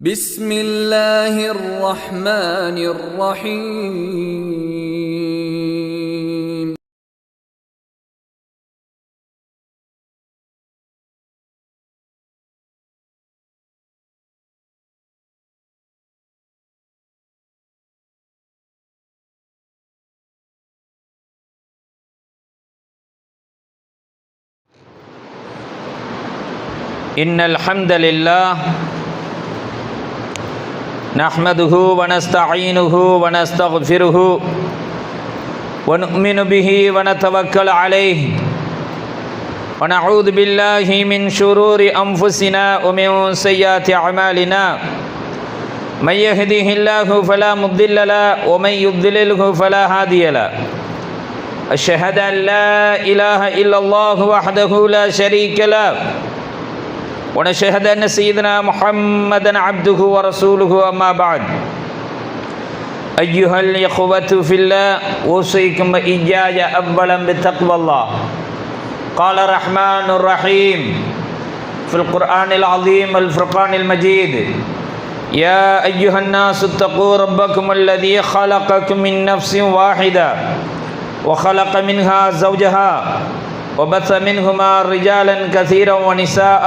بسم الله الرحمن الرحيم إن الحمد لله نحمده ونستعينه ونستغفره ونؤمن به ونتوكل عليه ونعوذ بالله من شرور أنفسنا ومن سيئات أعمالنا من يهده الله فلا مضل له ومن يضلله فلا هادي له أشهد أن لا إله إلا الله وحده لا شريك له ونشهد أن سيدنا محمدًا عبده ورسوله أما بعد أيها الإخوة في الله أوصيكم وإياي أولا بتقوى الله قال الرحمن الرحيم في القرآن العظيم والفرقان المجيد يا أيها الناس اتقوا ربكم الذي خلقكم من نفس واحدة وخلق منها زوجها وبث منهما رجالا كثيرا ونساء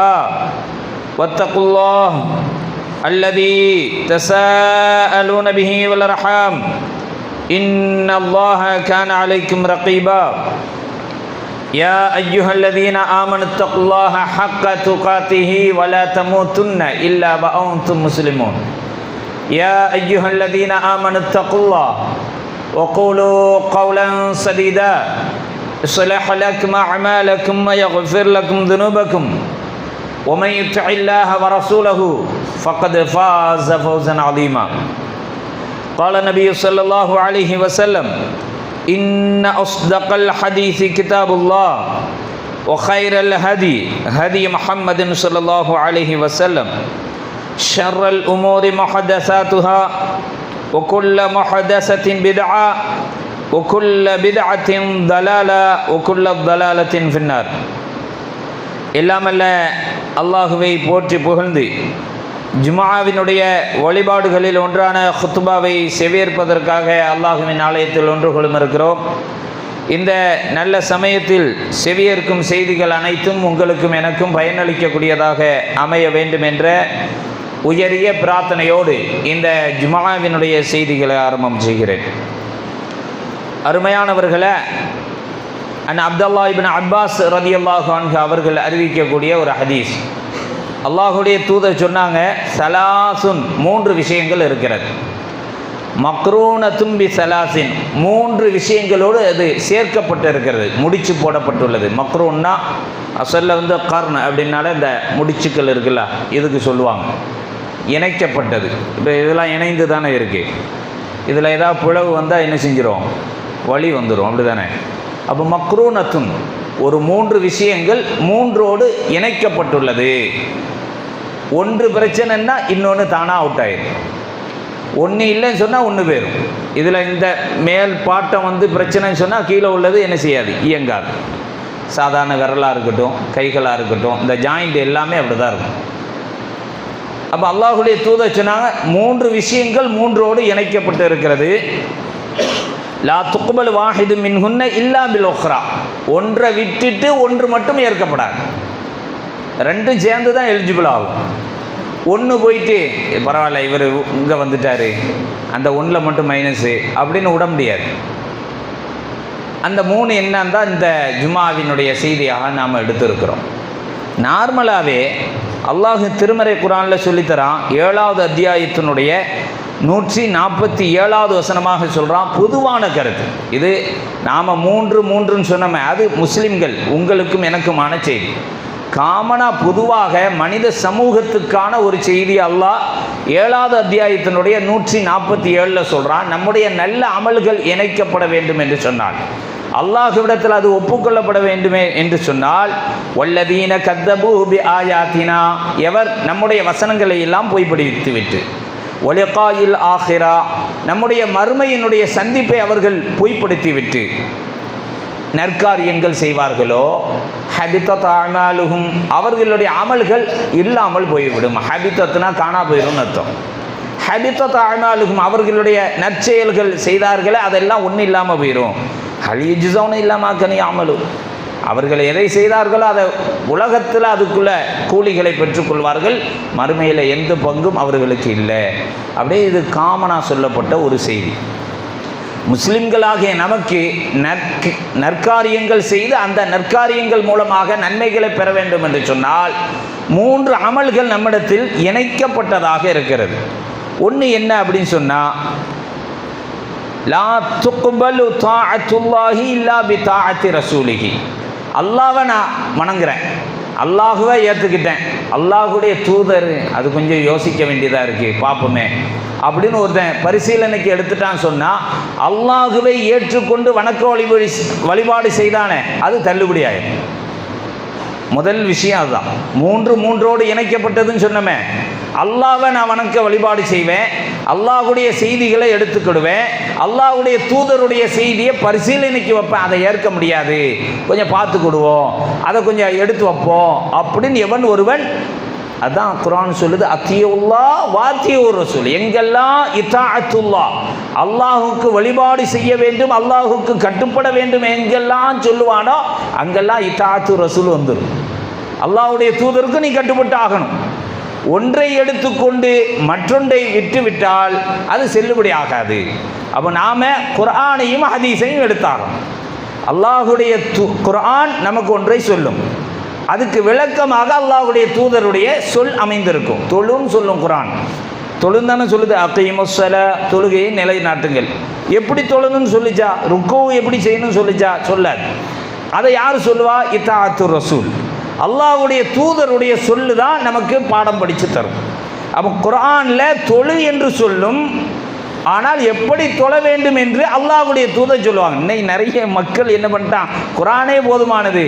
واتقوا الله الذي تساءلون به والأرحام إن الله كان عليكم رقيبا يا أيها الذين آمنوا اتقوا الله حق تقاته ولا تموتن إلا وأنتم مسلمون يا أيها الذين آمنوا اتقوا الله وقولوا قولا سديدا يصلح لكم أعمالكم ويغفر لكم ذنوبكم ومن يطع الله ورسوله فقد فاز فوزا عظيما قال النبي صلى الله عليه وسلم إن أصدق الحديث كتاب الله وخير الهدي هدي محمد صلى الله عليه وسلم شر الأمور محدثاتها وكل محدثة بدعة وكل بدعة ضلالة وكل ضلالة في النار. எல்லாமல்ல அல்லாஹுவை போற்றி புகழ்ந்து ஜும்ஆவினுடைய வழிபாடுகளில் ஒன்றான குத்பாவை செவியேற்பதற்காக அல்லாஹுவின் ஆலயத்தில் ஒன்று கொள்ளும் இருக்கிறோம். இந்த நல்ல சமயத்தில் செவியேற்கும் செய்திகள் அனைத்தும் உங்களுக்கும் எனக்கும் பயனளிக்கக்கூடியதாக அமைய வேண்டும் என்ற உயரிய பிரார்த்தனையோடு இந்த ஜும்ஆவினுடைய செய்திகளை ஆரம்பம் செய்கிறேன். அருமையானவர்களே, அப்துல்லா இப்னு அப்பாஸ் ரலியல்லாஹு அன்ஹு அவர்கள் அறிவிக்கக்கூடிய ஒரு ஹதீஸ். அல்லாஹுடைய தூதர் சொன்னாங்க, சலாசுன் மூன்று விஷயங்கள் இருக்கிறது. மக்ரூனத்தும் பி சலாசின் மூன்று விஷயங்களோடு அது சேர்க்கப்பட்டு இருக்கிறது, முடிச்சு போடப்பட்டுள்ளது. மக்ரூன்னா அசல்ல கர்ன் அப்படின்னால இந்த முடிச்சுக்கள் இருக்குல்ல, இதுக்கு சொல்லுவாங்க இணைக்கப்பட்டது. இப்போ இதெல்லாம் இணைந்து தானே இருக்குது. இதில் ஏதாவது பிளவு வந்தால் என்ன செஞ்சிடும், வழி வந்துடும், அப்படி தானே. அப்போ மக்ரூனத்துன் ஒரு மூன்று விஷயங்கள் மூன்றோடு இணைக்கப்பட்டுள்ளது. ஒன்று பிரச்சனைன்னா இன்னொன்று தானாக அவுட் ஆயிடும். ஒன்று இல்லைன்னு சொன்னால் ஒன்று போயிடும். இதில் இந்த மேல் பாட்டம் பிரச்சனைன்னு சொன்னால் கீழே உள்ளது என்ன செய்யாது, இயங்காது. சாதாரண விரலாக இருக்கட்டும், கைகளாக இருக்கட்டும், இந்த ஜாயிண்ட் எல்லாமே அப்படி தான் இருக்கும். அப்போ அல்லாஹுடைய தூதர் சொன்னாங்க, மூன்று விஷயங்கள் மூன்றோடு இணைக்கப்பட்டு இருக்கிறது. லா துக்பல் வாஹிது மின்ஹுன்ன இல்லா பில் உக்ரா, ஒன்றை விட்டுட்டு ஒன்று மட்டும் ஏற்கப்படாது. ரெண்டும் சேர்ந்து தான் எலிஜிபிள் ஆகும். ஒன்று போயிட்டு பரவாயில்ல இவர் இங்கே வந்துட்டார், அந்த ஒன்றில் மட்டும் மைனஸு அப்படின்னு விட முடியாது. அந்த மூணு என்னன்னு தான் இந்த ஜும்ஆவினுடைய செய்தியாக நாம் எடுத்திருக்கிறோம். நார்மலாகவே அல்லாஹ் திருமறை குர்ஆனில் சொல்லித்தரான். 7வது அத்தியாயத்தினுடைய 147வது வசனமாக சொல்கிறான், பொதுவான கருத்து இது. நாம் மூன்றுன்னு சொன்னோமே, அது முஸ்லிம்கள் உங்களுக்கும் எனக்குமான செய்தி. காமனாக பொதுவாக மனித சமூகத்துக்கான ஒரு செய்தி அல்லாஹ் 7வது அத்தியாயத்தினுடைய 147 சொல்கிறான். நம்முடைய நல்ல அமல்கள் இணைக்கப்பட வேண்டும் என்று சொன்னான். அல்லாஹ்விடத்தில் அது ஒப்புக்கொள்ளப்பட வேண்டுமே என்று சொன்னால், வல்லதீன கத்தபூ பி ஆயாத்தினா, எவர் நம்முடைய வசனங்களை எல்லாம் பொய்ப்படுத்தி விட்டு, ஒலிகாயில் ஆஹிரா, நம்முடைய மறுமையினுடைய சந்திப்பை அவர்கள் பொய்ப்படுத்தி விட்டு, நற்காரியங்கள் செய்வார்களோ ஹபித்தத் அமாலுஹும், அவர்களுடைய அமல்கள் இல்லாமல் போய்விடும். ஹபித்தத்னா காணா போயிடும் அர்த்தம். ஹபித்தத் அமாலுஹும், அவர்களுடைய நற்செயல்கள் செய்தார்களே அதெல்லாம் ஒன்றும் இல்லாமல் போயிடும். ஹல் யுஜ்ஸௌன இல்லா மா கானூ யஅமலூன், அவர்கள் எதை செய்தார்களோ அதை உலகத்தில் அதுக்குள்ள கூலிகளை பெற்றுக்கொள்வார்கள், மறுமையில் எந்த பங்கும் அவர்களுக்கு இல்லை. அப்படியே இது காமனாக சொல்லப்பட்ட ஒரு செய்தி. முஸ்லிம்களாகிய நமக்கு நற்காரியங்கள் செய்து அந்த நற்காரியங்கள் மூலமாக நன்மைகளை பெற வேண்டும் என்று சொன்னால் 3 அமல்கள் நம்மிடத்தில் இணைக்கப்பட்டதாக இருக்கிறது. ஒன்று என்ன அப்படின்னு சொன்னால், லா துக்பலு தாஅத்துல்லாஹி இல்லா பி தாஅத்தி ரசூலிஹி, அல்லாஹ்வை நான் வணங்குறேன், அல்லாஹுவை ஏற்றுக்கிட்டேன், அல்லாஹுடைய தூதர் அது கொஞ்சம் யோசிக்க வேண்டியதாக இருக்குது பார்ப்போமே அப்படின்னு ஒருத்தன் பரிசீலனைக்கு எடுத்துட்டான்னு சொன்னால், அல்லாஹுவை ஏற்றுக்கொண்டு வணக்க வழிபாடு செய்தானே அது தள்ளுபடி ஆயிடும். முதல் விஷயம் அதுதான். 3 இணைக்கப்பட்டதுன்னு சொன்னமே, அல்லாஹ்வை நான் வணக்க வழிபாடு செய்வேன், அல்லாஹுடைய செய்திகளை எடுத்துக்கிடுவேன், அல்லாஹுடைய தூதருடைய செய்தியை பரிசீலனைக்கு வைப்பேன், அதை ஏற்க முடியாது, கொஞ்சம் பார்த்துக்கிடுவோம், அதை கொஞ்சம் எடுத்து வைப்போம் அப்படின்னு எவன் ஒருவன், அதான் குர்ஆன் சொல்லுது, அத்தியுல்லாஹ் வாத்தியூர் ரசூல், எங்கெல்லாம் இத்தாஅத்துல்லாஹ் அல்லாஹுக்கு வழிபாடு செய்ய வேண்டும், அல்லாஹுக்கு கட்டுப்பட வேண்டும் எங்கெல்லாம் சொல்லுவானோ அங்கெல்லாம் இத்தாஅத்து ரசூல் வந்துடும். அல்லாஹுடைய தூதருக்கு நீ கட்டுப்பட்டு ஆகணும். ஒன்றை எடுத்துக்கொண்டு மற்றொன்றை விட்டுவிட்டால் அது செல்லுபடி ஆகாது. அப்போ நாம் குர்ஆனையும் ஹதீஸையும் எடுத்தாகணும். அல்லாஹுடைய குர்ஆன் நமக்கு ஒன்றை சொல்லும், அதுக்கு விளக்கமாக அல்லாஹுடைய தூதருடைய சொல் அமைந்திருக்கும். தொழுன்னு சொல்லும் குர்ஆன், தொழுன்னு தானே சொல்லுது, அகீமுஸ்ஸலா, தொழுகையை நிலைநாட்டுங்கள். எப்படி தொழணும்னு சொல்லிச்சா? ருக்கு எப்படி செய்யணும்னு சொல்லிச்சா? சொல்லாது. அதை யார் சொல்லுவா? இத்தாஅத்து ரசூல், அல்லாஹுடைய தூதருடைய சொல்லு தான் நமக்கு பாடம் படித்து தரும். அப்போ குர்ஆனில் தொழு என்று சொல்லும், ஆனால் எப்படி தொழ வேண்டும் என்று அல்லாஹுடைய தூதர் சொல்லுவாங்க. இன்னைக்கு நிறைய மக்கள் என்ன பண்ணிட்டான், குர்ஆனே போதுமானது,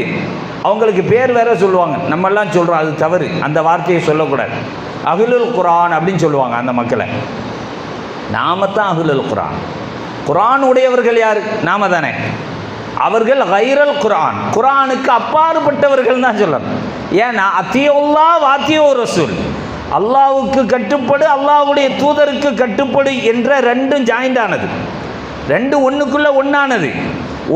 அவங்களுக்கு பேர் வேற சொல்லுவாங்க. நம்மெல்லாம் சொல்கிறோம் அது தவறு, அந்த வார்த்தையை சொல்லக்கூடாது. அஹ்லுல் குர்ஆன் அப்படின்னு சொல்லுவாங்க அந்த மக்களை. நாம தான் அஹ்லுல் குர்ஆன். குர்ஆன் உடையவர்கள் யார்? நாம தானே. அவர்கள் கைரல் குர்ஆன், குர்ஆனுக்கு அப்பாற்பட்டவர்கள் தான் சொல்லணும். ஏன்னா அத்தியுல்லாஹ் வாத்தியூர் ரசூல், அல்லாஹ்வுக்கு கட்டுப்படு, அல்லாஹ்வுடைய தூதருக்கு கட்டுப்படு என்ற ரெண்டும் ஜாயிண்ட் ஆனது, ரெண்டு ஒன்றுக்குள்ள ஒன்றானது.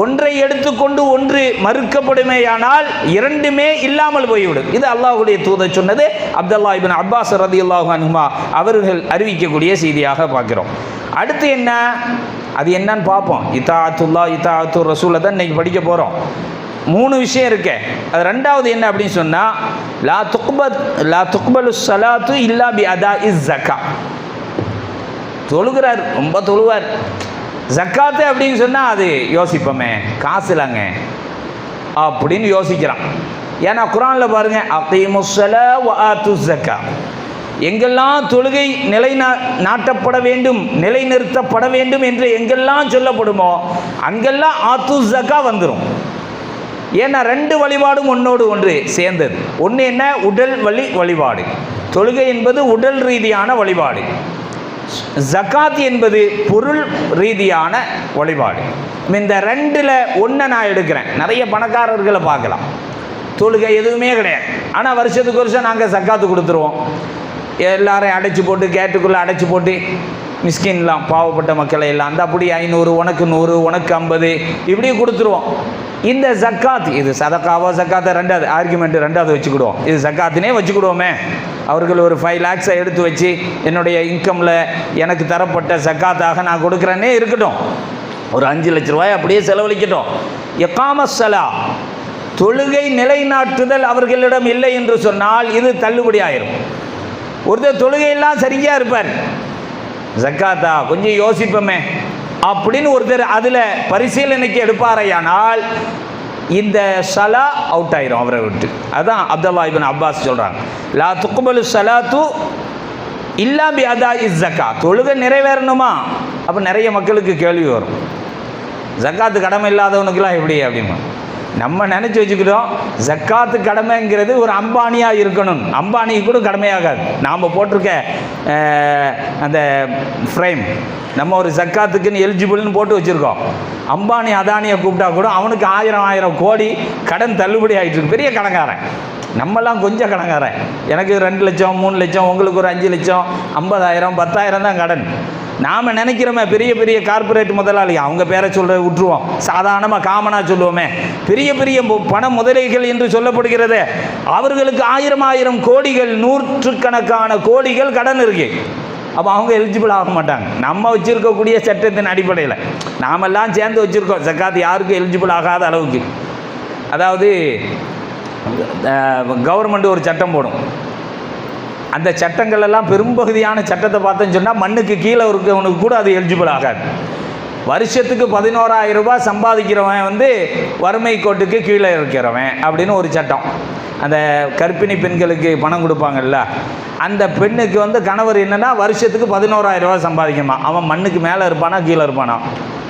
ஒன்றை எடுத்துக்கொண்டு ஒன்று மறுக்கப்படுமேயானால் இரண்டுமே இல்லாமல் போய்விடும். இது அல்லாஹ்வுடைய தூதர் சொன்னது. அப்துல்லாஹ் இப்னு அப்பாஸ் ரலியல்லாஹு அன்ஹுமா அவர்கள் அறிவிக்கக்கூடிய செய்தியாக பார்க்கிறோம். அடுத்து என்ன, அது என்னன்னு பார்ப்போம். இத்தாஅத்துல்லாஹ் இத்தாஅத்துர் ரசூலை தான் இன்னைக்கு படிக்க போகிறோம். 3 விஷயம் இருக்கு. அது ரெண்டாவது என்ன அப்படின்னு சொன்னால், லா துக்பலு ஸலாத்து இல்லா பி அதாஇஸ் ஸக்கா. தொழுகிறார், ரொம்ப தொழுவார், ஜக்காத்து அப்படின்னு சொன்னால் அது யோசிப்போமே, காசு இல்லைங்க அப்படின்னு யோசிக்கிறான். ஏன்னா குர்ஆனில் பாருங்க, அகீமுஸ்ஸலா வ ஆத்துஸ் ஸக்கா, எங்கெல்லாம் தொழுகை நாட்டப்பட வேண்டும், நிலைநிறுத்தப்பட வேண்டும் என்று எங்கெல்லாம் சொல்லப்படுமோ அங்கெல்லாம் ஆத்துஸ் ஸக்கா வந்துடும். ஏன்னா 2 வழிபாடும் ஒன்றோடு ஒன்று சேர்ந்தது. ஒன்று என்ன, உடல் வழிபாடு. தொழுகை என்பது உடல் ரீதியான வழிபாடு, ஜக்காத் என்பது பொருள் ரீதியான வழிபாடு. இந்த 2ல் ஒன்றை நான் எடுக்கிறேன். நிறைய பணக்காரர்களை பார்க்கலாம், தொழுகை எதுவுமே கிடையாது, ஆனால் வருஷத்துக்கு வருஷம் நாங்கள் ஜக்காத்து கொடுத்துருவோம். எல்லாரையும் அடைச்சி போட்டு, கேட்டுக்குள்ளே அடைச்சி போட்டு, மிஸ்கின்லாம் பாவப்பட்ட மக்களை எல்லாம் அந்த அப்படி 500, உனக்கு 100, உனக்கு 50 இப்படி கொடுத்துருவோம். இந்த ஜக்காத், இது சதக்காவோ ஜக்காத்தை ரெண்டாவது ஆர்குமெண்ட், ரெண்டாவது வச்சுக்கிடுவோம். இது ஜக்காத்தினே வச்சுக்கிடுவோமே. அவர்கள் ஒரு 5 lakhs எடுத்து வச்சு என்னுடைய இன்கமில் எனக்கு தரப்பட்ட ஜக்காத்தாக நான் கொடுக்குறேன்னே இருக்கட்டும், ஒரு 5 லட்ச ரூபாய் அப்படியே செலவழிக்கட்டும். இகாமஸ் ஸலா, தொழுகை நிலைநாட்டுதல் அவர்களிடம் இல்லை என்று சொன்னால் இது தள்ளுபடி ஆயிரும். ஒருத்தர் தொழுகையெல்லாம் சரியாக இருப்பார், ஜக்காத்தா கொஞ்சம் யோசிப்போமே அப்படின்னு ஒருத்தர் அதில் பரிசீலனைக்கு எடுப்பாரையானால் இந்த ஸலா அவுட் ஆயிரும் அவரை விட்டு. அதான் அப்துல்லாஹ் இப்னு அப்பாஸ் சொல்கிறாங்க, லா துக்பலு ஸலாத்து இல்லா பி அதாஇஸ் ஸக்கா. தொழுகை நிறைவேறணுமா? அப்போ நிறைய மக்களுக்கு கேள்வி வரும், ஜக்காத்து கடமை இல்லாதவனுக்கெல்லாம் எப்படி அப்படிமா? நம்ம நினச்சி வச்சுக்கிட்டோம் ஜக்காத்து கடமைங்கிறது ஒரு அம்பானியாக இருக்கணும். அம்பானிக்கு கூட கடமையாகாது. நாம் போட்டிருக்க அந்த ஃப்ரேம் நம்ம ஒரு ஜக்காத்துக்குன்னு எலிஜிபிள்னு போட்டு வச்சுருக்கோம். அம்பானி அதானியை கூப்பிட்டா கூட அவனுக்கு 1000 கோடி கடன் தள்ளுபடி ஆகிட்டு இருக்கு. பெரிய கடன்காரன். நம்மெல்லாம் கொஞ்சம் கடன்காரன். எனக்கு 2 லட்சம் 3 லட்சம், உங்களுக்கு ஒரு 5 லட்சம், 50,000 10,000 தான் கடன். நாம் நினைக்கிறோமே பெரிய பெரிய கார்பரேட் முதலாளி, அவங்க பேரை சொல்ல விட்டுருவோம், சாதாரணமாக காமனாக சொல்லுவோமே, பெரிய பெரிய பண முதலைகள் என்று சொல்லப்படுகிறது. அவர்களுக்கு 1000 கோடிகள், 100கணக்கான கோடிகள் கடன் இருக்கு. அப்போ அவங்க எலிஜிபிள் ஆக மாட்டாங்க. நம்ம வச்சுருக்கக்கூடிய சட்டத்தின் அடிப்படையில் நாமெல்லாம் சேர்ந்து வச்சுருக்கோம் ஜக்காத் யாருக்கும் எலிஜிபிள் ஆகாத அளவுக்கு. அதாவது கவர்மெண்ட் ஒரு சட்டம் போடும். அந்த சட்டங்கள் எல்லாம் பெரும்பகுதியான சட்டத்தை பார்த்தோன்னு சொன்னால் மண்ணுக்கு கீழே இருக்கவனுக்கு கூட அது எலிஜிபிள் ஆகாது. வருஷத்துக்கு 11,000 ரூபாய் சம்பாதிக்கிறவன் வறுமை கோட்டுக்கு கீழே இருக்கிறவன் அப்படின்னு ஒரு சட்டம். அந்த கர்ப்பிணி பெண்களுக்கு பணம் கொடுப்பாங்கல்ல, அந்த பெண்ணுக்கு கணவர் என்னென்னா வருஷத்துக்கு 11,000 ரூபாய் சம்பாதிக்கணுமா. அவன் மண்ணுக்கு மேலே இருப்பானா கீழே இருப்பானா?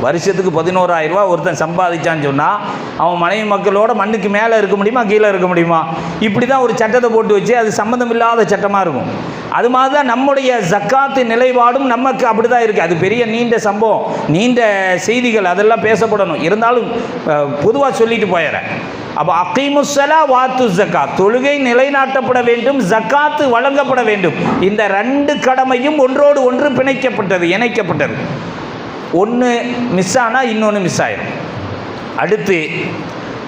வருஷத்துக்கு 11,000 ரூபா ஒருத்தன் சம்பாதிச்சான்னு சொன்னால் அவன் மனைவி மக்களோட மண்ணுக்கு மேலே இருக்க முடியுமா கீழே இருக்க முடியுமா? இப்படி தான் ஒரு சட்டத்தை போட்டு வச்சு அது சம்மந்தம் இல்லாத சட்டமாக இருக்கும். அது மாதிரி தான் நம்முடைய ஜக்காத்து நிலைப்பாடும் நமக்கு அப்படி தான் இருக்குது. அது பெரிய நீண்ட சம்பவம், நீண்ட செய்திகள், அதெல்லாம் பேசப்படணும். இருந்தாலும் பொதுவாக சொல்லிட்டு போயிடுறேன். அப்போ அகீமுஸ்ஸலா வாத்து ஜக்காத், தொழுகை நிலைநாட்டப்பட வேண்டும், ஜக்காத்து வழங்கப்பட வேண்டும். இந்த 2 கடமையும் ஒன்றோடு ஒன்று பிணைக்கப்பட்டது, இணைக்கப்பட்டது. ஒன்று மிஸ் ஆனால் இன்னொன்று மிஸ் ஆயிடும். அடுத்து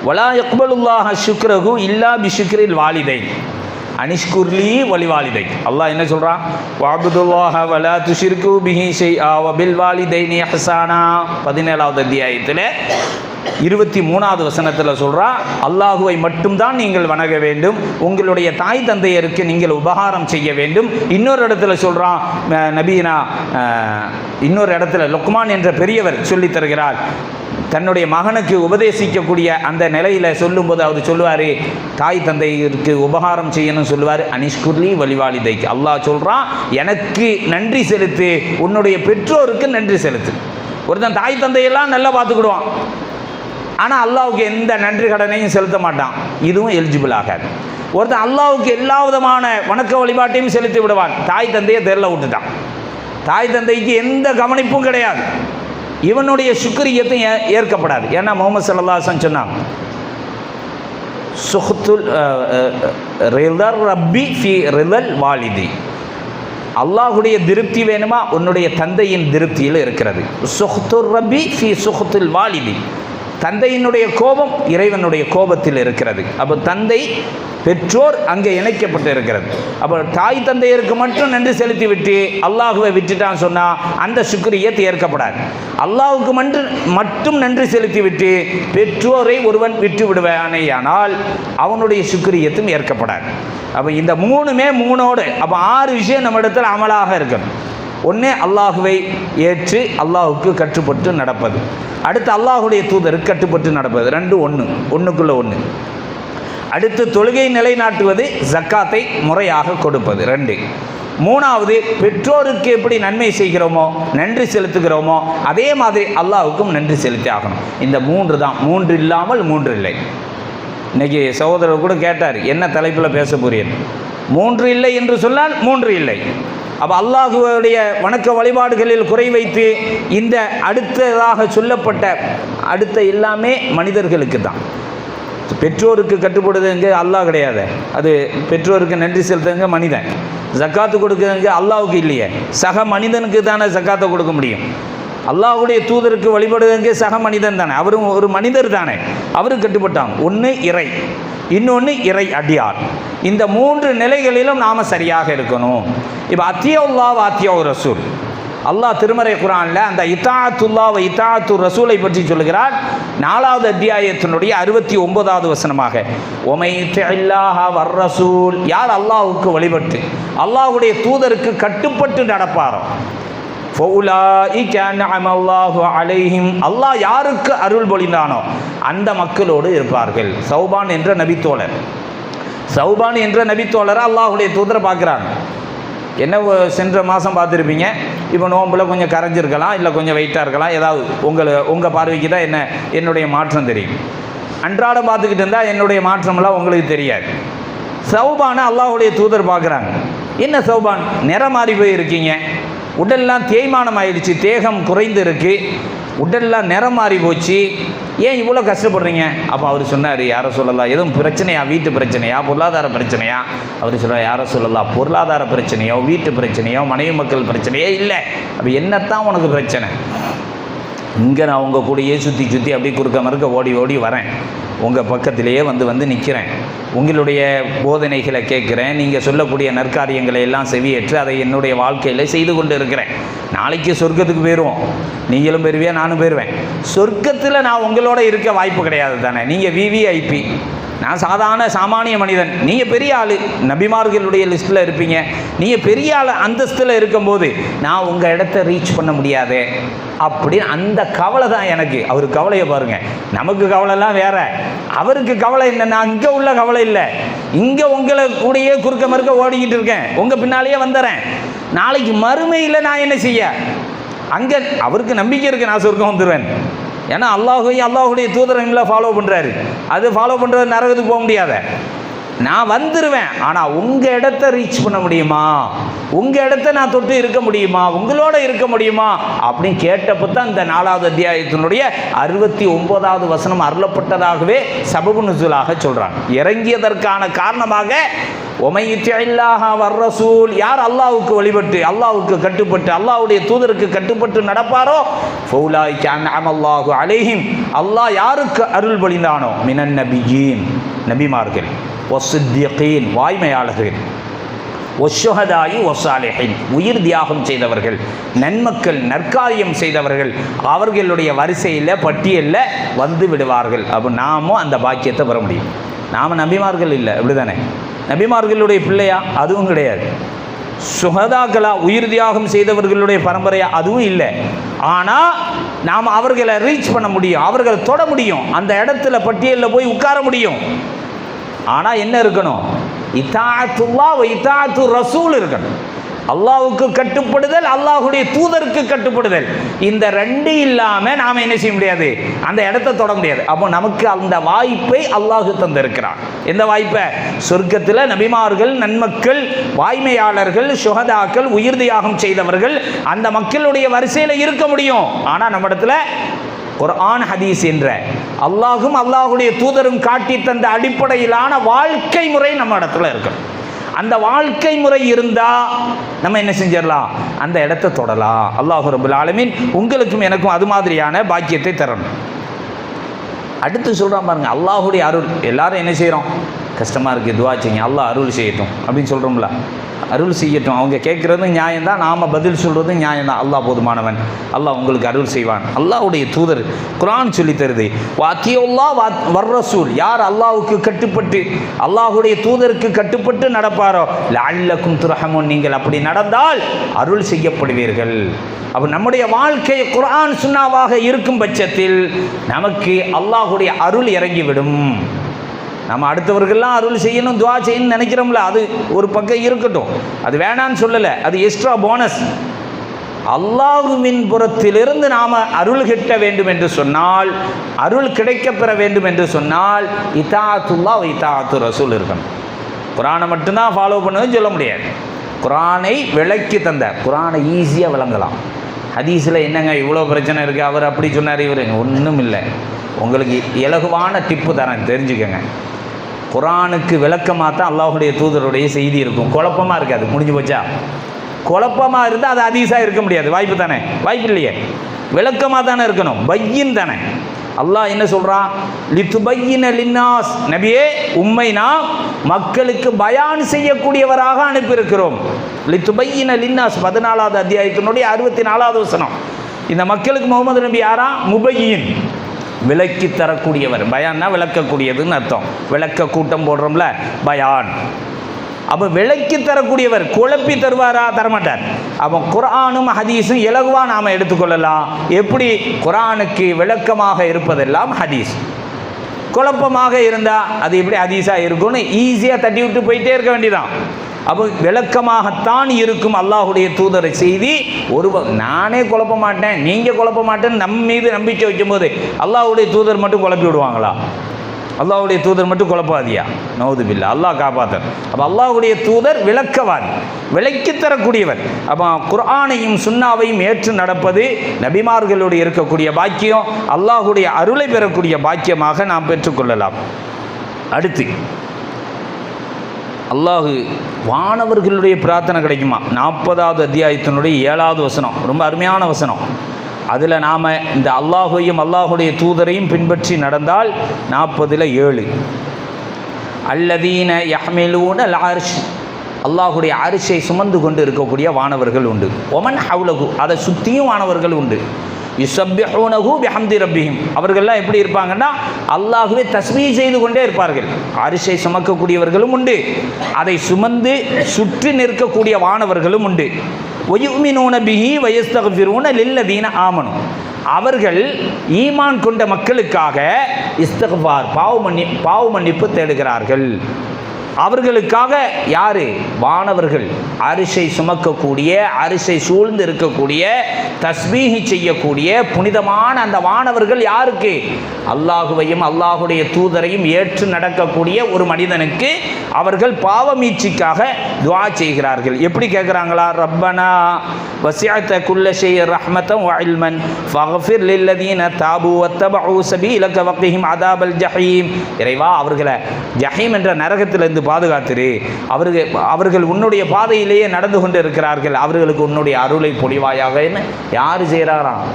வலா யக்பலுல்லாஹ ஷுக்ரஹு இல்லா பிஷுக்ரில் வாலிதைன் அனிஷ்குர்லி வலிவாலிதை. அல்லாஹ் என்ன சொல்கிறான்? வஅபுதுல்லாஹ வலா துஷ்ரிகு பிஹி ஷைஆ வபில் வாலிதைனி இஹ்சானா 17வது அத்தியாயத்தில் 23வது வசனத்தில் சொல்கிறா, அல்லாஹுவை மட்டும்தான் நீங்கள் வணங்க வேண்டும், உங்களுடைய தாய் தந்தையருக்கு நீங்கள் உபகாரம் செய்ய வேண்டும். இன்னொரு இடத்துல சொல்கிறான் நபீனா, இன்னொரு இடத்துல லுக்மான் என்ற பெரியவர் சொல்லி தருகிறார். தன்னுடைய மகனுக்கு உபதேசிக்கக்கூடிய அந்த நிலையில் சொல்லும்போது அவர் சொல்லுவார், தாய் தந்தையருக்கு உபகாரம் செய்யணும்னு சொல்லுவார். அனிஷ்குர்லி வலிவாலிதைக்கு, அல்லாஹ் சொல்கிறான் எனக்கு நன்றி செலுத்து, உன்னுடைய பெற்றோருக்கு நன்றி செலுத்து. ஒருத்தன் தாய் தந்தையெல்லாம் நல்லா பார்த்துக்கிடுவான், ஆனால் அல்லாவுக்கு எந்த நன்றி கடனையும் செலுத்த மாட்டான், இதுவும் எலிஜிபிள் ஆகாது. ஒருத்தன் அல்லாவுக்கு எல்லா விதமான வணக்க வழிபாட்டையும் செலுத்தி விடுவான், தாய் தந்தையை தெருல விட்டுட்டான், தாய் தந்தைக்கு எந்த கவனிப்பும் கிடையாது, இவனுடைய சுக்ரியத்தை ஏற்கப்படாது. ஏன்னா முஹம்மது ஸல்லல்லாஹு அலைஹி வஸல்லம் சொன்னாங்க, சுஹ்துல் ரிதர் ரப்பி ஃபி ரிதல் வாலிதி, அல்லாஹுடைய திருப்தி வேணுமா உன்னுடைய தந்தையின் திருப்தியில் இருக்கிறது. சுஹ்துர் ரப்பி ஃபி சுஹ்துல் வாலிதி, தந்தையினுடைய கோபம் இறைவனுடைய கோபத்தில் இருக்கிறது. அப்போ தந்தை பெற்றோர் அங்கே இணைக்கப்பட்டு இருக்கிறது. அப்போ தாய் தந்தையருக்கு மட்டும் நன்றி செலுத்தி விட்டு அல்லாஹுவை விட்டுட்டான்னு சொன்னால் அந்த சுக்ரியத் ஏற்கப்படாது. அல்லாஹுக்கு மட்டும் நன்றி செலுத்தி விட்டு பெற்றோரை ஒருவன் விட்டு விடுவானேயானால் அவனுடைய சுக்ரியத்தும் ஏற்கப்படாது. அப்போ இந்த 3மே 3ஓடு அப்போ 6 விஷயம் நம்ம இடத்துல அமலாக இருக்கணும். ஒன்று அல்லாஹுவை ஏற்று அல்லாஹுக்கு கட்டுப்பட்டு நடப்பது, அடுத்து அல்லாஹுடைய தூதருக்கு கட்டுப்பட்டு நடப்பது, 2 ஒன்றுக்குள்ள ஒன்று. அடுத்து தொழுகை நிலைநாட்டுவது, ஜக்காத்தை முறையாக கொடுப்பது 2. 3வது பெற்றோருக்கு எப்படி நன்மை செய்கிறோமோ நன்றி செலுத்துகிறோமோ அதே மாதிரி அல்லாஹுக்கும் நன்றி செலுத்தி ஆகணும். இந்த 3 தான், 3 இல்லாமல் 3 இல்லை. இன்னைக்கு சகோதரர் கூட கேட்டார், என்ன தலைப்பில் பேச போறீர்? 3 இல்லை என்று சொன்னால் 3 இல்லை. அப்போ அல்லாஹுடைய வணக்க வழிபாடுகளில் குறை வைத்து இந்த அடுத்ததாக சொல்லப்பட்ட அடுத்த எல்லாமே மனிதர்களுக்கு தான். பெற்றோருக்கு கட்டுப்படுதுங்க அல்லாஹ் கிடையாது, அது பெற்றோருக்கு நன்றி செலுத்துங்க மனிதன். ஜக்காத்து கொடுக்குறதுங்க அல்லாஹுக்கு இல்லையே, சக மனிதனுக்கு தானே ஜக்காத்தை கொடுக்க முடியும். அல்லாஹுடைய தூதருக்கு வழிபடுவதற்கு சக மனிதன் தானே, அவரும் ஒரு மனிதர் தானே, அவருக்கு கட்டுப்பட்டாங்க. ஒன்று இறை, இன்னொன்று இறை அடியார். இந்த 3 நிலைகளிலும் நாம் சரியாக இருக்கணும். இப்போ அத்தியவுல்லா அத்தியோ ரசூல், அல்லாஹ் திருமறை குர்ஆனில் அந்த இத்தாஅத்துல்லா வ இத்தாஅத்து ரசூலை பற்றி சொல்லுகிறார். 4வது அத்தியாயத்தினுடைய 69வது வசனமாக, ஒமை யுத்திஇல்லாஹ வர் ரசூல், யார் அல்லாஹ்வுக்கு வழிபட்டு அல்லாஹ்வுடைய தூதருக்கு கட்டுப்பட்டு நடப்பாரோ, ஃபௌலாஇக அன்அமல்லாஹு அலைஹிம், அல்லாஹ் யாருக்கு அருள் பொழிந்தானோ அந்த மக்களோடு இருப்பார்கள். சௌபான் என்ற நபித்தோழர், சௌபான் என்ற நபித்தோழரை அல்லாஹ்வுடைய தூதரை பார்க்குறாங்க. என்ன சென்ற மாதம் பார்த்துருப்பீங்க, இப்போ நோம்பில் கொஞ்சம் கரைஞ்சிருக்கலாம், இல்லை கொஞ்சம் வெயிட்டாக இருக்கலாம், ஏதாவது உங்கள் பார்வைக்கு தான் என்னுடைய மாற்றம் தெரியும். அன்றாடம் பார்த்துக்கிட்டு இருந்தால் என்னுடைய மாற்றம்லாம் உங்களுக்கு தெரியாது. சௌபானை அல்லாஹுடைய தூதர் பார்க்குறாங்க. என்ன சௌபான், நிறம் மாறி போய் இருக்கீங்க, உடல்லாம் தேய்மானம் ஆயிடுச்சு, தேகம் குறைந்து இருக்கு, உடல்லாம் நிறம் மாறி போச்சு, ஏன் இவ்வளோ கஷ்டப்படுறீங்க? அப்போ அவர் சொன்னார், யாரை சொல்லலாம், எதுவும் பிரச்சனையா, வீட்டு பிரச்சனையா, பொருளாதார பிரச்சனையா? அவர் சொல்கிறார், யாரை சொல்லலாம், பொருளாதார பிரச்சனையோ வீட்டு பிரச்சனையோ மனைவி மக்கள் பிரச்சனையோ இல்லை. அப்போ என்னத்தான் உனக்கு பிரச்சனை? இங்கே நான் உங்கள் கூடயே சுற்றி சுற்றி அப்படி குறுக்க மறுக்க ஓடி ஓடி வரேன், உங்கள் பக்கத்திலேயே வந்து நிற்கிறேன், உங்களுடைய போதனைகளை கேட்குறேன், நீங்கள் சொல்லக்கூடிய நற்காரியங்களை எல்லாம் செவியேற்று அதை என்னுடைய வாழ்க்கையில் செய்து கொண்டு இருக்கிறேன். நாளைக்கு சொர்க்கத்துக்கு போயிடுவோம், நீங்களும் போயிருவியா, நானும் போயிடுவேன். சொர்க்கத்தில் நான் உங்களோட இருக்க வாய்ப்பு கிடையாது தானே. நீங்கள் விவிஐபி, நான் சாதாரண சாமானிய மனிதன், நீங்கள் பெரிய ஆள், நபிமார்களுடைய லிஸ்ட்டில் இருப்பீங்க, நீங்கள் பெரிய ஆள் அந்தஸ்தில் இருக்கும்போது நான் உங்கள் இடத்த ரீச் பண்ண முடியாது அப்படின்னு அந்த கவலை தான் எனக்கு. அவர் கவலையை பாருங்கள், நமக்கு கவலைலாம் வேற, அவருக்கு கவலை என்ன, நான் இங்கே உள்ள கவலை இல்லை, இங்கே உங்களை கூடயே குறுக்க மறுக்க ஓடிக்கிட்டு இருக்கேன், உங்கள் பின்னாலேயே வந்துடுறேன், நாளைக்கு மறுமையில் நான் என்ன செய்ய? அங்கே அவருக்கு நம்பிக்கை இருக்குது, நான் சொர்க்கம் வந்துடுவேன். ஏன்னா அல்லாஹுடைய தூதரங்களை ஃபாலோ பண்ணுறாரு, அது ஃபாலோ பண்ணுறது நரகத்துக்கு போக முடியாத. நான் வந்துடுவேன், ஆனால் உங்கள் இடத்த ரீச் பண்ண முடியுமா, உங்கள் இடத்த நான் தொட்டு இருக்க முடியுமா, உங்களோட இருக்க முடியுமா அப்படின்னு கேட்டப்போ தான் இந்த 4வது அத்தியாயத்தினுடைய 69வது வசனம் அருளப்பட்டதாகவே சபபு நுஸூலாக சொல்கிறாங்க. இறங்கியதற்கான காரணமாக வர்ரசூல், யார் அல்லாஹ்வுக்கு வழிபட்டு அல்லாஹ்வுக்கு கட்டுப்பட்டு அல்லாஹ்வுடைய தூதருக்கு கட்டுப்பட்டு நடப்பாரோ ஃபௌலாயிக அன்அமல்லாஹு அலைஹிம், அல்லாஹ் யாருக்கு அருள் பொழிந்தானோ மினன் நபியீன், நபிமார்கள், வஸ்ஸித்தீகீன், வாய்மையாளர்கள், வஷ்ஷுஹதாயி வஸ்ஸாலிஹீன், உயிர் தியாகம் செய்தவர்கள், நன்மக்கள், நற்காரியம் செய்தவர்கள், அவர்களுடைய வரிசையில் பட்டியலில் வந்து விடுவார்கள். அப்போ நாமும் அந்த பாக்கியத்தை பெற முடியும். நாம் நபிமார்கள் இல்லை, அப்படிதானே? நபிமார்களுடைய பிள்ளையா? அதுவும் கிடையாது. சுஹதாக்களா, உயிர் தியாகம் செய்தவர்களுடைய பரம்பரையா? அதுவும் இல்லை. ஆனால் நாம் அவர்களை ரீச் பண்ண முடியும், அவர்களை தொட முடியும், அந்த இடத்துல பட்டியலில் போய் உட்கார முடியும். ஆனால் என்ன இருக்கணும்? இத்தாஅத்துல்லாஹ் வ இத்தாஅத்து ரசூல் இருக்கணும். அல்லாஹ்வுக்கு கட்டுப்படுதல், அல்லாஹ்வுடைய தூதருக்கு கட்டுப்படுதல், இந்த ரெண்டு இல்லாமல் நாம் என்ன செய்ய முடியாது? அந்த இடத்த தொட முடியாது. அப்போ நமக்கு அந்த வாய்ப்பை அல்லாஹ் தந்திருக்கிறான். எந்த வாய்ப்பை? சொர்க்கத்தில் நபிமார்கள், நன்மக்கள், வாய்மையாளர்கள், சுஹதாக்கள், உயிர் தியாகம் செய்தவர்கள், அந்த மக்களுடைய வரிசையில் இருக்க முடியும். ஆனால் நம்ம இடத்துல குர்ஆன் ஹதீஸ் என்ற அல்லாஹும் அல்லாஹுடைய தூதரும் காட்டி தந்த அடிப்படையிலான வாழ்க்கை முறை நம்ம இடத்துல இருக்கணும். அந்த வாழ்க்கை முறை இருந்தால் நம்ம என்ன செஞ்சிடலாம்? அந்த இடத்த தொடலாம். அல்லாஹ் ரப்பல் ஆலமீன் உங்களுக்கும் எனக்கும் அது மாதிரியான பாக்கியத்தை தரணும். அடுத்து சொல்கிறான் பாருங்க, அல்லாஹுடைய அருள். எல்லாரும் என்ன செய்கிறோம்? கஷ்டமாக இருக்குது, துவா செய்யுங்க, அல்லாஹ் அருள் செய்யட்டும் அப்படின்னு சொல்கிறோம்ல. அருள் செய்யட்டும், அவங்க கேட்குறதும் நியாயம்தான், நாம் பதில் சொல்கிறதும் நியாயம்தான். அல்லாஹ் போதுமானவன், அல்லாஹ் உங்களுக்கு அருள் செய்வான். அல்லாஹ்வுடைய தூதர் குர்ஆன் சொல்லி தருது, வாத்தியுல்லாஹ் வர்ரசூல், யார் அல்லாஹ்வுக்கு கட்டுப்பட்டு அல்லாஹ்வுடைய தூதருக்கு கட்டுப்பட்டு நடப்பாரோ லஅல்லக்கும் துர்ஹமூன், நீங்கள் அப்படி நடந்தால் அருள் செய்யப்படுவீர்கள். அப்போ நம்முடைய வாழ்க்கை குர்ஆன் சுன்னாவாக இருக்கும் பட்சத்தில் நமக்கு அல்லாஹ்வுடைய அருள் இறங்கிவிடும். நம்ம அடுத்தவர்கள்லாம் அருள் செய்யணும், துவா செய்யணும்னு நினைக்கிறோம்ல, அது ஒரு பக்கம் இருக்கட்டும், அது வேணான்னு சொல்லலை, அது எக்ஸ்ட்ரா போனஸ். அல்லாஹ்வின் புறத்திலிருந்து நாம் அருள் கிட்ட வேண்டும் என்று சொன்னால், அருள் கிடைக்கப்பெற வேண்டும் என்று சொன்னால் இத்தாஅத்துல்லாஹ் வ இத்தாஅத்து ரசூல் இருக்கணும். குர்ஆனை மட்டும்தான் ஃபாலோ பண்ணுன்னு சொல்ல முடியாது. குர்ஆனை விளக்கி தந்த, குர்ஆனை ஈஸியாக விளங்கலாம். ஹதீஸில் என்னங்க இவ்வளோ பிரச்சனை இருக்குது, அவர் அப்படி சொன்னார், இவர் ஒன்றும் இல்லை. உங்களுக்கு இலகுவான டிப்பு தரேன், தெரிஞ்சுக்கங்க. குர்ஆனுக்கு விளக்கமாக தான் அல்லாஹ்வுடைய தூதருடைய செய்தி இருக்கும், குழப்பமாக இருக்காது. முடிஞ்சு போச்சா? குழப்பமாக இருந்தால் அது ஹதீஸாக இருக்க முடியாது. வாய்ப்பு தானே? வாய்ப்பு இல்லையே, விளக்கமாக தானே இருக்கணும், பையின் தானே. அல்லாஹ் என்ன சொல்கிறான்? லித்துபையின லின்னாஸ், நபியே உம்மை நாம் மக்களுக்கு பயான் செய்யக்கூடியவராக அனுப்பியிருக்கிறோம். லித்துபையின லின்னாஸ் 14வது அத்தியாயத்தினுடைய 64வது வசனம். இந்த மக்களுக்கு முகமது நபி யாரா? முபையின், விளக்கி தரக்கூடியவர். பயான்னா விளக்கக்கூடியதுன்னு அர்த்தம். விளக்க கூட்டம் போடுறோம்ல, பயான். அப்போ விளக்கி தரக்கூடியவர். குழப்பி தருவாரா? தரமாட்டார். அப்போ குர்ஆனும் ஹதீஸும் இலகுவாக நாம் எடுத்துக்கொள்ளலாம். எப்படி? குர்ஆனுக்கு விளக்கமாக இருப்பதெல்லாம் ஹதீஸ், குழப்பமாக இருந்தால் அது எப்படி ஹதீஸாக இருக்கும்னு ஈஸியாக தட்டி விட்டு போயிட்டே இருக்க வேண்டியதான். அப்போ விளக்கமாகத்தான் இருக்கும் அல்லாஹுடைய தூதரை செய்தி. நானே குழப்ப மாட்டேன், நீங்கள் குழப்ப மாட்டேன்னு நம்ம மீது நம்பிக்கை வைக்கும்போது அல்லாஹுடைய தூதர் மட்டும் குழப்பி விடுவாங்களா? அல்லாஹ்வுடைய தூதர் மட்டும் குழப்பாதியா? நவுதுபில்லா, அல்லாஹ் காப்பாத்தர். அப்போ அல்லாஹ்வுடைய தூதர் விளக்கவாதி, விளக்கி தரக்கூடியவர். அப்போ குர்ஆனையும் சுன்னாவையும் ஏற்று நடப்பது நபிமார்களுடைய இருக்கக்கூடிய பாக்கியம், அல்லாஹ்வுடைய அருளை பெறக்கூடிய பாக்கியமாக நாம் பெற்றுக்கொள்ளலாம். அடுத்து அல்லாஹு வானவர்களுடைய பிரார்த்தனை கிடைக்குமா? 40வது அத்தியாயத்தினுடைய 7வது வசனம் ரொம்ப அருமையான வசனம். அதில் நாம் இந்த அல்லாஹையும் அல்லாஹுடைய தூதரையும் பின்பற்றி நடந்தால் 40ல் 7 அல்லதீன யஹ்மிலூன அல் அர்ஷ், அல்லாஹுடைய அரிசை சுமந்து கொண்டு இருக்கக்கூடிய வானவர்கள் உண்டு. ஒமன் ஹவுலகு, அதை சுற்றியும் வானவர்கள் உண்டு. யுஸப்பிஹூனஹு பிஹம்தி ரப்பிஹிம், அவர்கள்லாம் எப்படி இருப்பாங்கன்னா அல்லாஹ்வை தஸ்பீஹ் செய்து கொண்டே இருப்பார்கள். அரிசை சுமக்கக்கூடியவர்களும் உண்டு, அதை சுமந்து சுற்றி நிற்கக்கூடிய வானவர்களும் உண்டு. வயுமினூன பிஹி வயஸ்தக்ஃபிரூன லில்லதீன ஆமனு, அவர்கள் ஈமான் கொண்ட மக்களுக்காக இஸ்திக்ஃபார் பாவ மன்னிப்பு தேடுகிறார்கள். அவர்களுக்காக யாரு? வானவர்கள், அரிசை சுமக்கக்கூடிய, அரிசை சூழ்ந்து இருக்கக்கூடிய, தஸ்பீஹி செய்யக்கூடிய புனிதமான அந்த வானவர்கள் யாருக்கு? அல்லாஹுவையும் அல்லாஹுடைய தூதரையும் ஏற்று நடக்கக்கூடிய ஒரு மனிதனுக்கு அவர்கள் பாவமீட்சிக்காக துஆ செய்கிறார்கள். எப்படி கேட்குறாங்களா? ரப்பனா வசிஅத குல்ல ஷைஇ ரஹ்மத்தன் வ இல்மன் ஃபக்ஃபிர் லில்லதீன தாபு வத்தபஉ சபீலக வக்ஹிம் அதாபல் ஜஹீம், இறைவா அவர்களை ஜஹீம் என்ற நரகத்திலிருந்து பாதுகாத்திரு, அவர்கள் உன்னுடைய பாதையிலேயே நடந்து கொண்டு இருக்கிறார்கள், அவர்களுக்கு உன்னுடைய அருளை பொழிவாயாக. யார் செய்கிறாராம்?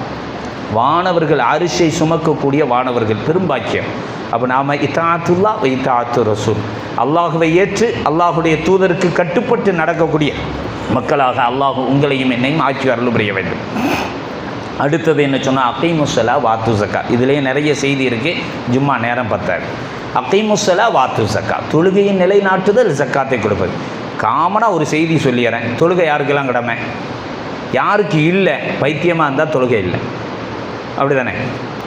வானவர்கள், அரிசை சுமக்கக்கூடிய வானவர்கள், பெரும்பாக்கியம். அப்போ நாம் இத்தாத்துல்லா இத்தாத்து ரசூல், அல்லாஹுவை ஏற்று அல்லாஹுடைய தூதருக்கு கட்டுப்பட்டு நடக்கக்கூடிய மக்களாக அல்லாஹ் உங்களையும் என்னையும் ஆட்சி அருள் புரிய வேண்டும். அடுத்தது என்ன சொன்னால் அகீமுஸ்ஸலா வாத்து ஸக்கா. இதுலேயே நிறைய செய்தி இருக்குது, ஜும்மா நேரம் பத்தாது. அகீமுஸ்ஸலா வாத்து ஸக்கா, தொழுகையின் நிலைநாட்டுதல், ஸக்காத்தை கொடுப்பது. காமனாக ஒரு செய்தி சொல்லிடுறேன். தொழுகை யாருக்கெல்லாம் கடமை? யாருக்கு இல்லை? பைத்தியமாக இருந்தால் தொழுகை இல்லை, அப்படி தானே?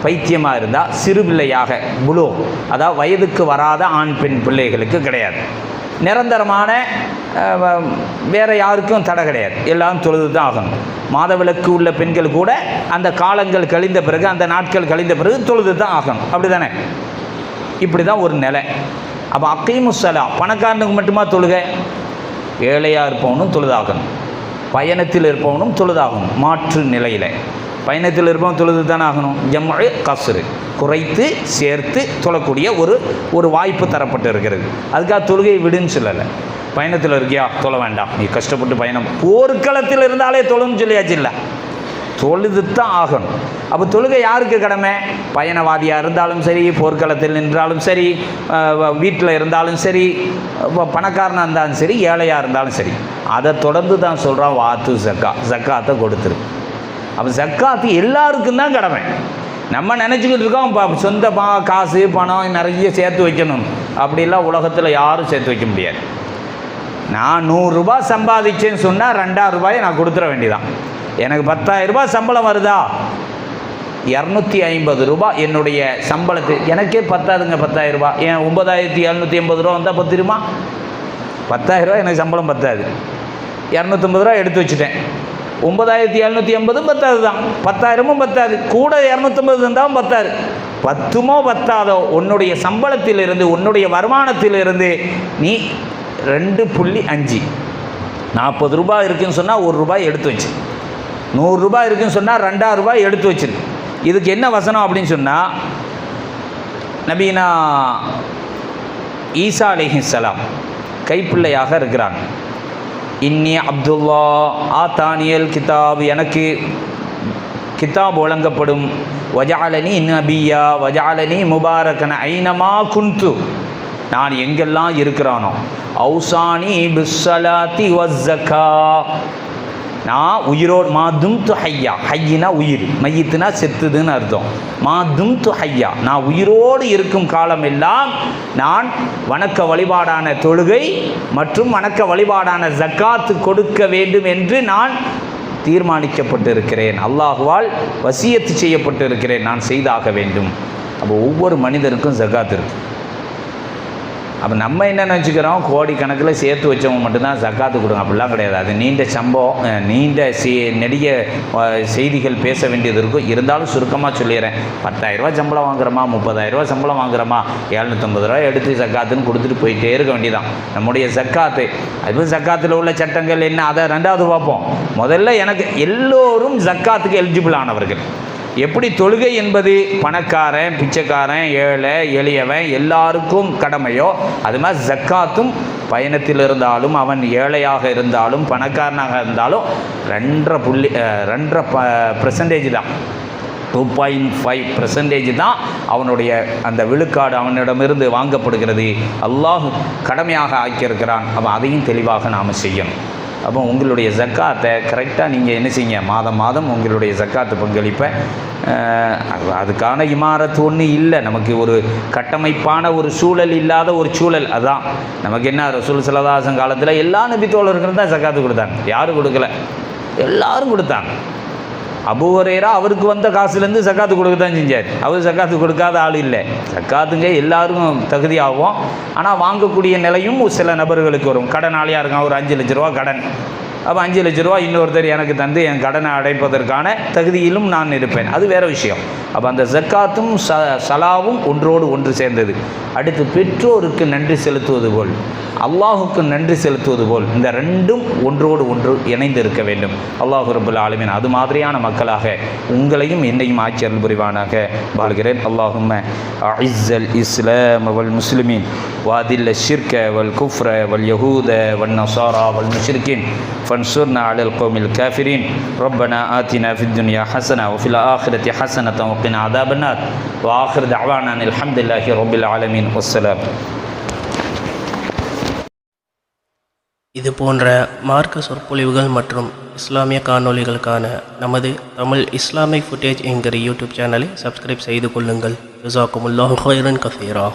பைத்தியமாக இருந்தால் சிறு பிள்ளையாக புலோ, அதாவது வயதுக்கு வராத ஆண் பெண் பிள்ளைகளுக்கு கிடையாது. நிரந்தரமான வேறு யாருக்கும் தடை கிடையாது, எல்லாரும் தொழுது தான் ஆகணும். மாதவிலக்கு உள்ள பெண்கள் கூட அந்த காலங்கள் கழிந்த பிறகு, அந்த நாட்கள் கழிந்த பிறகு தொழுது தான் ஆகணும், அப்படி தானே? இப்படி தான் ஒரு நிலை. அப்போ அகீமுஸ்ஸலா, பணக்காரனுக்கு மட்டுமா தொழுகை? ஏழையாக இருப்பவனும் தொழுதாகணும், பயணத்தில் இருப்பவனும் தொழுதாகணும். மாற்று நிலையில் பயணத்தில் இருப்பவன் தொழுது தானே ஆகணும். ஜம்உ கஸ்ரு, குறைத்து சேர்த்து தொழக்கூடிய ஒரு வாய்ப்பு தரப்பட்டு இருக்கிறது. அதுக்காக தொழுகையை விடுன்னு சொல்லலை. பயணத்தில் இருக்கியா, தொழ வேண்டாம், நீ கஷ்டப்பட்டு பயணம், போர்க்களத்தில் இருந்தாலே தொழுன்னு சொல்லியாச்சு இல்லை, தொழுது தான் ஆகணும். அப்போ தொழுகை யாருக்கு கடமை? பயணவாதியாக இருந்தாலும் சரி, போர்க்களத்தில் நின்றாலும் சரி, வீட்டில் இருந்தாலும் சரி, பணக்காரனாக இருந்தாலும் சரி, ஏழையாக இருந்தாலும் சரி, அதை தொடர்ந்து தான் சொல்கிறான் வாத்து ஸக்கா, ஸக்காத்தை கொடுத்துரு. அப்போ ஸக்காத்து எல்லாருக்கும் தான் கடமை. நம்ம நினச்சிக்கிட்டு இருக்கோம் சொந்த காசு பணம் நிறைய சேர்த்து வைக்கணும், அப்படிலாம் உலகத்தில் யாரும் சேர்த்து வைக்க முடியாது. நான் 100 ரூபாய் சம்பாதிச்சேன்னு சொன்னால் 2000 ரூபாயை நான் கொடுத்துட வேண்டியதான். எனக்கு 10,000 ரூபாய் சம்பளம் வருதா, 250 ரூபாய் என்னுடைய சம்பளத்து எனக்கே பத்தாதுங்க. 10,000 ரூபாய் ஏன் 9,780 ரூபா வந்தால் பத்திருமா? 10,000 ரூபாய் எனக்கு சம்பளம் பத்தாது. 250 ரூபா எடுத்து வச்சுட்டேன். 9,780 பத்தாது தான், 10,000 பத்தாது, கூட 250 இருந்தாலும் பத்தாது. பத்துமோ பத்தாதோ உன்னுடைய சம்பளத்திலிருந்து, உன்னுடைய வருமானத்திலிருந்து நீ 2.5 40 ரூபாய் இருக்குன்னு சொன்னால் 1 ரூபாய் எடுத்து வச்சு, 100 ரூபாய் இருக்குன்னு சொன்னால் 2000 ரூபாய் எடுத்து வச்சிரு. இதுக்கு என்ன வசனம் அப்படின்னு சொன்னால், நபீனா ஈசா அலைஹிஸ்ஸலாம் கைப்பிள்ளையாக இருக்கிறாங்க. இன்னி அப்துல்லா ஆத்தானியல் கிதாப், எனக்கு கிதாப் வழங்கப்படும். வஜாலனி நபியா வஜாலனி முபாரக்கன ஐனமா குந்து, நான் எங்கெல்லாம் இருக்கிறானோ. ஔசானி பிஸ்ஸலாத்தி வஸ்ஸகா, நான் உயிரோடு மாதும் து ஹையா, ஹையினா உயிர், மையத்துனா செத்துதுன்னு அர்த்தம். மாதும் து ஹையா, நான் உயிரோடு இருக்கும் காலம் எல்லாம் நான் வணக்க வழிபாடான தொழுகை மற்றும் வணக்க வழிபாடான ஜக்காத்து கொடுக்க வேண்டும் என்று நான் தீர்மானிக்கப்பட்டு இருக்கிறேன். அல்லாஹுவால் வசியத்து செய்யப்பட்டு இருக்கிறேன், நான் செய்தாக வேண்டும். அப்போ ஒவ்வொரு மனிதனுக்கும் ஜக்காத் இருக்கு. அப்போ நம்ம என்ன நினச்சிக்கிறோம், கோடிக்கணக்கில் சேர்த்து வச்சவங்க மட்டும்தான் ஜக்காத்து கொடுங்க. அப்படிலாம் கிடையாது. அது நீண்ட சம்பவம், நீண்ட நெடிய செய்திகள் பேச வேண்டியது இருக்கும். இருந்தாலும் சுருக்கமாக சொல்லிடுறேன். 10,000 சம்பளம் வாங்குறோமா, 30,000 சம்பளம் வாங்குறோமா, 750 ரூபா எடுத்து ஜக்காத்துன்னு கொடுத்துட்டு போயிட்டே இருக்க வேண்டியதான் நம்முடைய ஜக்காத்து. அது ஜக்காத்தில் உள்ள சட்டங்கள் என்ன, அதை ரெண்டாவது பார்ப்போம். முதல்ல எனக்கு எல்லோரும் ஜக்காத்துக்கு எலிஜிபிள் ஆனவர்கள். எப்படி தொழுகை என்பது பணக்காரன், பிச்சைக்காரன், ஏழை, எளியவன் எல்லாருக்கும் கடமையோ, அது மாதிரி ஜக்காத்தும் பயணத்தில் இருந்தாலும், அவன் ஏழையாக இருந்தாலும் பணக்காரனாக இருந்தாலும் 2.5% தான், 2.5% தான் அவனுடைய அந்த விழுக்காடு அவனிடமிருந்து வாங்கப்படுகிறது. அல்லாஹ் கடமையாக ஆக்கியிருக்கிறான். அவன் அதையும் தெளிவாக நாம் செய்யணும். அப்போ உங்களுடைய ஜக்காத்தை கரெக்டாக நீங்கள் என்ன செய்யுங்க, மாதம் மாதம் உங்களுடைய ஜக்காத்து பங்களிப்பை. அதுக்கான இமாரத்து ஒன்றும் இல்லை, நமக்கு ஒரு கட்டமைப்பான ஒரு சூழல் இல்லாத ஒரு சூழல். அதுதான் நமக்கு என்ன, ரசூல் ஸல்லல்லாஹு அலைஹி வஸல்லம் காலத்தில் எல்லா நபி தோழர்களும் தான் ஜக்காத்து கொடுத்தாங்க. யாரும் கொடுக்கல, எல்லாரும் கொடுத்தாங்க. அபூ ஹுரைரா அவருக்கு வந்த காசுலேருந்து ஜக்காத்து கொடுக்க தான் செஞ்சார். அவர் ஜக்காத்து கொடுக்காத ஆள் இல்லை. ஜக்காத்துங்க எல்லாருக்கும் தகுதியாகும். ஆனால் வாங்கக்கூடிய நிலையும் சில நபர்களுக்கு வரும். கடனாளியாக இருக்கான், ஒரு 5 லட்ச ரூபா கடன். அப்போ 5 லட்ச ரூபா இன்னொருத்தர் எனக்கு தந்து என் கடனை அடைப்பதற்கான தகுதியிலும் நான் இருப்பேன், அது வேறு விஷயம். அப்போ அந்த ஜக்காத்தும் சலாவும் ஒன்றோடு ஒன்று சேர்ந்தது. அடுத்து பெற்றோருக்கு நன்றி செலுத்துவது போல், அல்லாஹுக்கு நன்றி செலுத்துவது போல், இந்த ரெண்டும் ஒன்றோடு ஒன்று இணைந்து இருக்க வேண்டும். அல்லாஹ் ரப்பல் ஆலமீன் அது மாதிரியான மக்களாக உங்களையும் என்னையும் ஆட்சி அருள் புரிவானாக வாழ்கிறேன். அல்லாஹும்ம அஇஸ்ஸல் இஸ்லாம் வல் முஸ்லிமீன் வஅதில்ல ஷிர்க வல் குஃப்ர வல் யஹூத வன் நஸாரா வல் முஷ்ரிகீன் ஃபன்சுர்னா அலல் கௌமில் காஃபிரீன். ரப்பனா ஆத்தினா ஃபித் துன்யா ஹஸனா வ ஃபில் ஆখিরাতি ஹஸனத்தன் வ கினா அஸாபன் நார். வ ஆகிரு தஅவானா அல்ஹம்துலில்லாஹி ரப்பில் ஆலமீன். வஸ்ஸலாம். இது போன்ற மார்க்க சொற்பொழிவுகள் மற்றும் இஸ்லாமிய காணொளிகளுக்கான நமது தமிழ் இஸ்லாமிக் ஃபுட்டேஜ் என்கிற யூடியூப் சேனலை சப்ஸ்கிரைப் செய்து கொள்ளுங்கள். ஜஸாக்குமுல்லாஹு கைரன் கஸீரா.